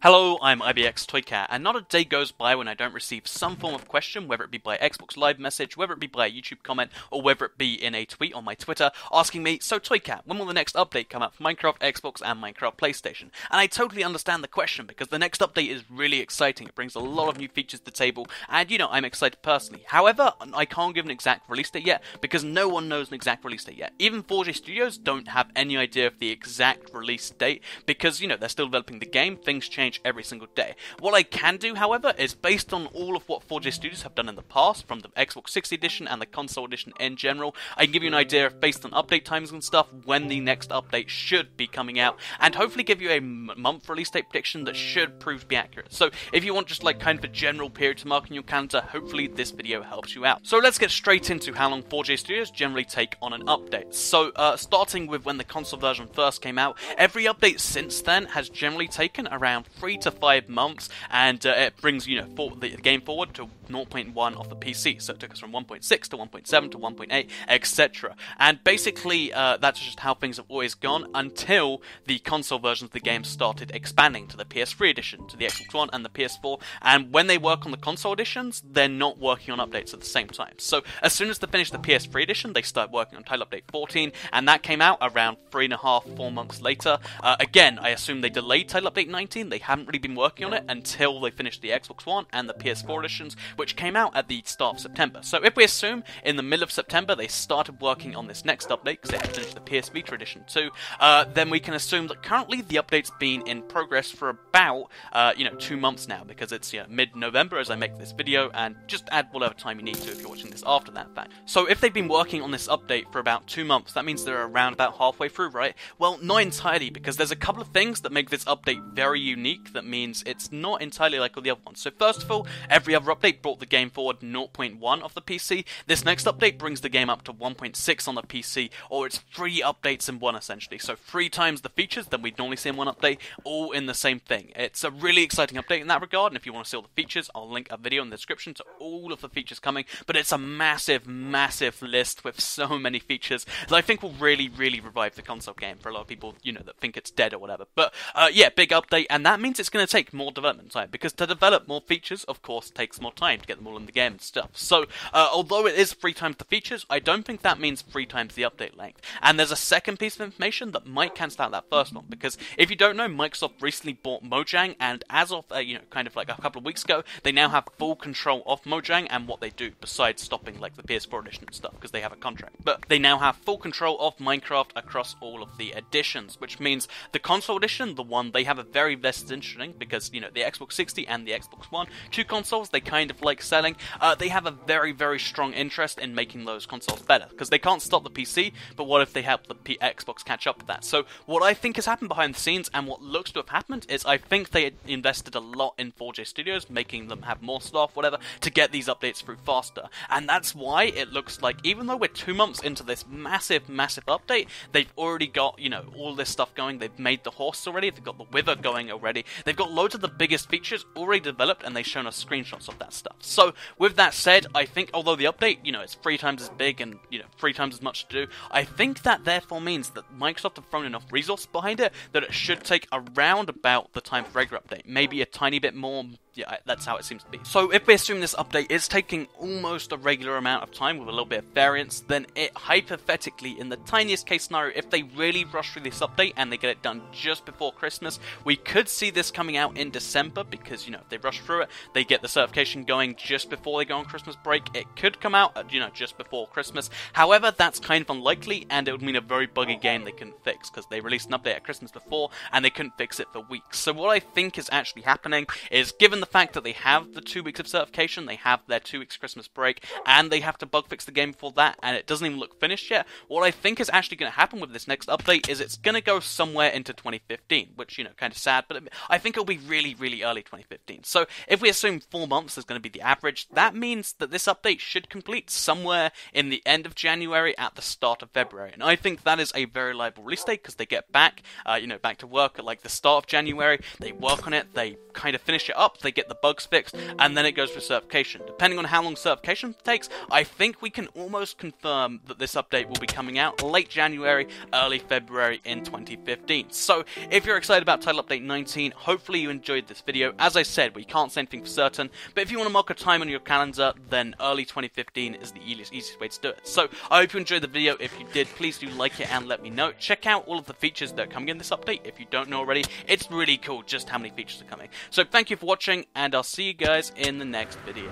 Hello, I'm IBX Toycat, and not a day goes by when I don't receive some form of question, whether it be by Xbox Live message, whether it be by a YouTube comment, or whether it be in a tweet on my Twitter, asking me, so Toycat, when will the next update come out for Minecraft, Xbox, and Minecraft PlayStation? And I totally understand the question, because the next update is really exciting. It brings a lot of new features to the table, and I'm excited personally. However, I can't give an exact release date yet, because no one knows an exact release date yet. Even 4J Studios don't have any idea of the exact release date, because, they're still developing the game, things change every single day. What I can do, however, is based on all of what 4J Studios have done in the past, from the Xbox 60 edition and the console edition in general, I can give you an idea of, based on update times and stuff, when the next update should be coming out, and hopefully give you a month release date prediction that should prove to be accurate. So if you want just kind of a general period to mark in your calendar, hopefully this video helps you out. So let's get straight into how long 4J Studios generally take on an update. So starting with when the console version first came out, every update since then has generally taken around 3 to 5 months, and it brings the game forward to 0.1 of the PC. So it took us from 1.6 to 1.7 to 1.8, etc. And basically that's just how things have always gone until the console versions of the game started expanding to the PS3 edition, to the Xbox One and the PS4. And when they work on the console editions, they're not working on updates at the same time. So as soon as they finished the PS3 edition, they started working on Title Update 14, and that came out around 3.5, 4 months later. Again, I assume they delayed Title Update 19. They haven't really been working on it until they finished the Xbox One and the PS4 editions, which came out at the start of September. So if we assume in the middle of September they started working on this next update, because they had finished the PS Vita edition too, then we can assume that currently the update's been in progress for about 2 months now, because it's mid-November as I make this video, and just add whatever time you need to if you're watching this after that fact. So if they've been working on this update for about 2 months, that means they're around about halfway through, right? Well, not entirely, because there's a couple of things that make this update very unique that means it's not entirely like all the other ones. So first of all, every other update brought the game forward 0.1 of the PC. This next update brings the game up to 1.6 on the PC, or it's 3 updates in one essentially. So 3 times the features that we'd normally see in one update, all in the same thing. It's a really exciting update in that regard, and if you want to see all the features, I'll link a video in the description to all of the features coming, but it's a massive, massive list with so many features that I think will really, really revive the console game for a lot of people, that think it's dead or whatever. But yeah, big update, and that means it's going to take more development time, because to develop more features, of course, takes more time to get them all in the game and stuff. So, although it is 3 times the features, I don't think that means 3 times the update length. And there's a second piece of information that might cancel out that first one, because if you don't know, Microsoft recently bought Mojang, and as of, kind of like a couple of weeks ago, they now have full control of Mojang and what they do, besides stopping, like, the PS4 edition and stuff, because they have a contract. But they now have full control of Minecraft across all of the editions, which means the console edition, the one they have a very vested interest in, because, the Xbox 60 and the Xbox One, 2 consoles they kind of like selling, they have a very, very strong interest in making those consoles better, because they can't stop the PC, but what if they help the Xbox catch up with that? So what I think has happened behind the scenes, and what looks to have happened, is I think they invested a lot in 4J Studios, making them have more staff, whatever, to get these updates through faster. And that's why it looks like, even though we're 2 months into this massive, massive update, they've already got, all this stuff going. They've made the horse already, they've got the wither going already, they've got loads of the biggest features already developed, and they've shown us screenshots of that stuff. So with that said, I think although the update, it's 3 times as big and 3 times as much to do, I think that therefore means that Microsoft have thrown enough resource behind it that it should take around about the time for regular update, maybe a tiny bit more. Yeah, that's how it seems to be. So if we assume this update is taking almost a regular amount of time with a little bit of variance, then it hypothetically, in the tiniest case scenario, if they really rush through this update and they get it done just before Christmas, we could see this coming out in December, because, if they rush through it, they get the certification going just before they go on Christmas break. It could come out, just before Christmas. However, that's kind of unlikely, and it would mean a very buggy game they couldn't fix, because they released an update at Christmas before, and they couldn't fix it for weeks. So what I think is actually happening is, given the fact that they have the 2 weeks of certification, they have their 2 weeks Christmas break, and they have to bug fix the game before that, and it doesn't even look finished yet, what I think is actually going to happen with this next update is it's going to go somewhere into 2015, which, kind of sad, but I think it'll be really, really early 2015. So if we assume 4 months is going to be the average, that means that this update should complete somewhere in the end of January, at the start of February, and I think that is a very reliable release date, because they get back, back to work at like the start of January, they work on it, they kind of finish it up, they they get the bugs fixed, and then it goes for certification. Depending on how long certification takes, I think we can almost confirm that this update will be coming out late January, early February in 2015. So, if you're excited about Title Update 19, hopefully you enjoyed this video. As I said, we can't say anything for certain, but if you want to mark a time on your calendar, then early 2015 is the easiest way to do it. So, I hope you enjoyed the video. If you did, please do like it and let me know. Check out all of the features that are coming in this update if you don't know already. It's really cool just how many features are coming. So, thank you for watching, and I'll see you guys in the next video.